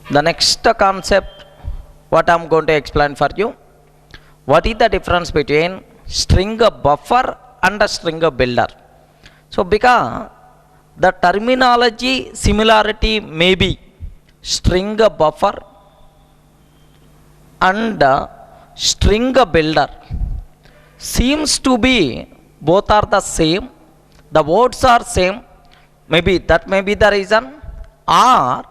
The next concept what I am going to explain for you. What is the difference between string buffer and a string builder? So because the terminology similarity may be string buffer and string builder seems to be both are the same, the words are same, maybe that may be the reason, or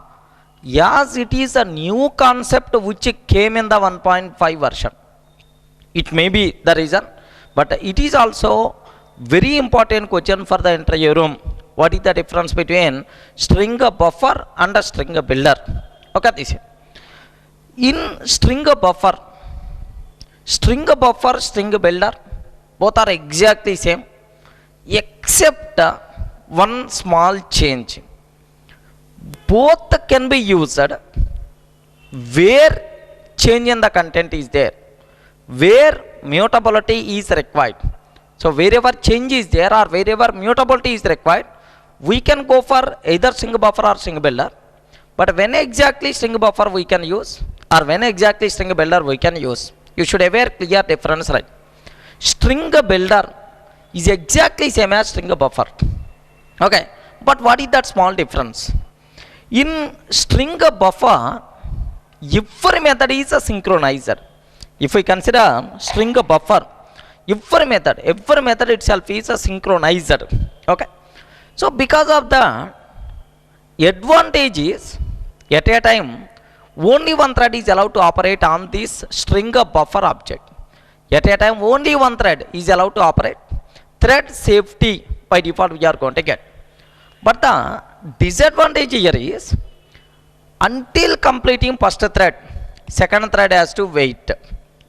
yes, it is a new concept which came in the 1.5 version. It may be the reason, but it is also very important question for the interview room. What is the difference between string buffer and a string builder? Okay, this in string buffer, string builder, both are exactly same except one small change. Both can be used where change in the content is there, where mutability is required. So wherever change is there or wherever mutability is required, we can go for either string buffer or string builder. But when exactly string buffer we can use or when exactly string builder we can use, you should have a clear difference, right? String builder is exactly same as string buffer. Okay, but what is that small difference? In string buffer, every method is a synchronizer. If we consider string buffer, every method itself is a synchronizer. Okay, so because of the advantage is at a time only one thread is allowed to operate on this string buffer object. At a time only one thread is allowed to operate. Thread safety by default we are going to get. But the disadvantage here is until completing first thread, second thread has to wait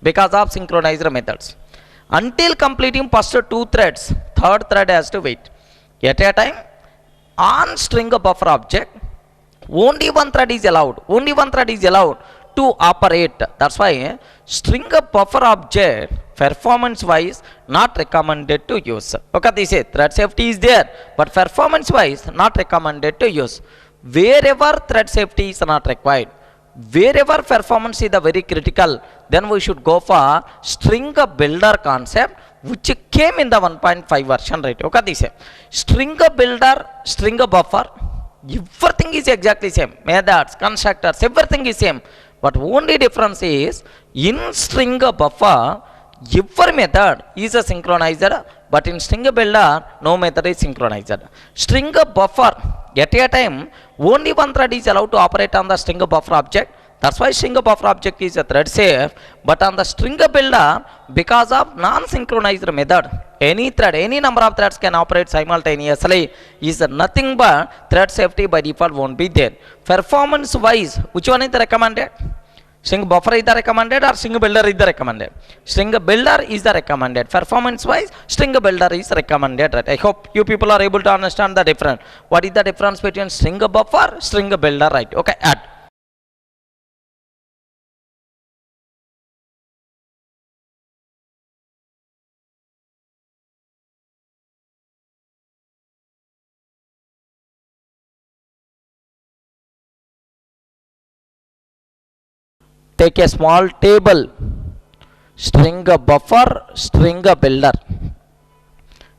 because of synchronizer methods. Until completing first two threads, third thread has to wait. At a time on string buffer object, only one thread is allowed. Only one thread is allowed to operate. That's why string buffer object performance wise not recommended to use. Okay, they say thread safety is there, but performance wise not recommended to use. Wherever thread safety is not required, wherever performance is the very critical, then we should go for string builder concept which came in the 1.5 version, right? Okay, they say string builder, string buffer, everything is exactly same. Methods, constructors, everything is same. But only difference is in string buffer, every method is a synchronizer, but in string builder, no method is synchronized. String buffer, at a time, only one thread is allowed to operate on the string buffer object. That's why string buffer object is a thread safe. But on the string builder, because of non-synchronized method, any thread, any number of threads can operate simultaneously, is nothing but thread safety by default won't be there. Performance wise, which one is the recommended? String buffer is the recommended or string builder is the recommended? String builder is the recommended. Performance wise, string builder is recommended, right? I hope you people are able to understand the difference. What is the difference between string buffer, string builder, right? Okay, add. Take a small table, string buffer, string builder,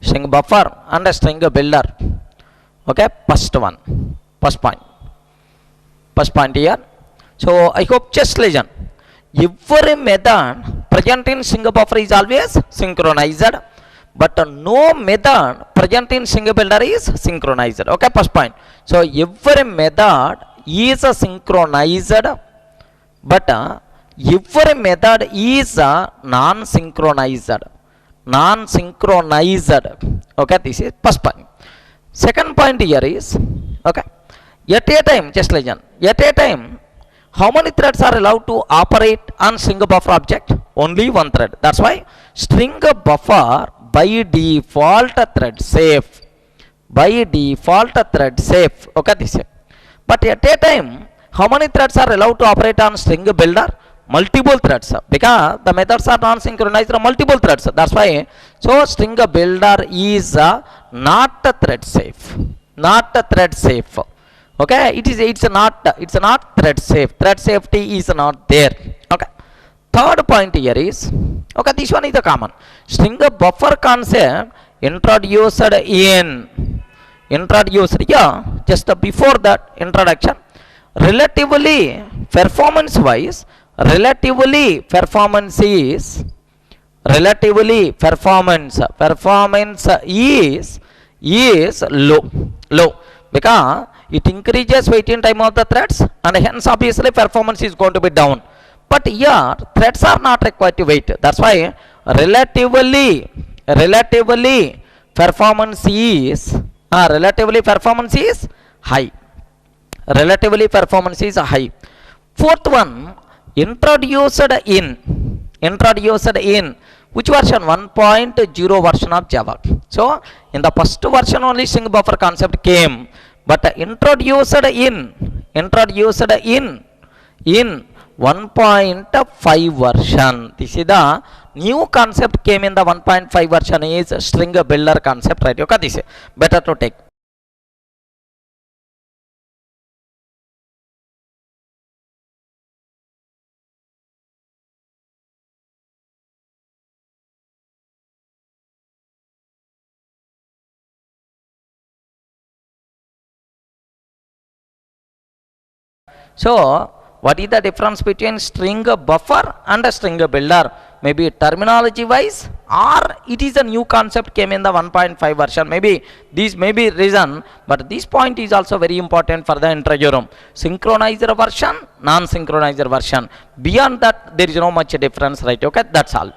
string buffer and a string builder. Okay, first point here. So I hope just listen. Every method present in string buffer is always synchronized, but no method present in string builder is synchronized. Okay, first point. So every method is synchronized, but every method is non-synchronized. Okay, this is first point. Second point here is, okay, at a time, just listen, at a time, how many threads are allowed to operate on string buffer object? Only one thread. That's why string buffer by default thread safe. By default thread safe. Okay, this is. But at a time, how many threads are allowed to operate on string builder? Multiple threads, because the methods are non-synchronized, multiple threads. That's why, so string builder is not thread safe. Okay, it's not thread safe. Thread safety is not there. Okay, third point here is, okay, this one is the common string buffer concept introduced yeah, just before that introduction. Relatively performance wise, relatively performance is low because it increases waiting time of the threads, and hence obviously performance is going to be down. But here threads are not required to wait. That's why relatively performance is high. Relatively performance is high. Fourth one, introduced in which version? 1.0 version of Java. So in the first version only string buffer concept came, but introduced in 1.5 version. This is the new concept came in the 1.5 version is string builder concept, right? Okay, this is better to take. So what is the difference between string buffer and a string builder? Maybe terminology wise, or it is a new concept came in the 1.5 version. Maybe this may be reason, but this point is also very important for the interview room. Synchronized version, non-synchronized version. Beyond that, there is no much difference, right? Okay, that's all.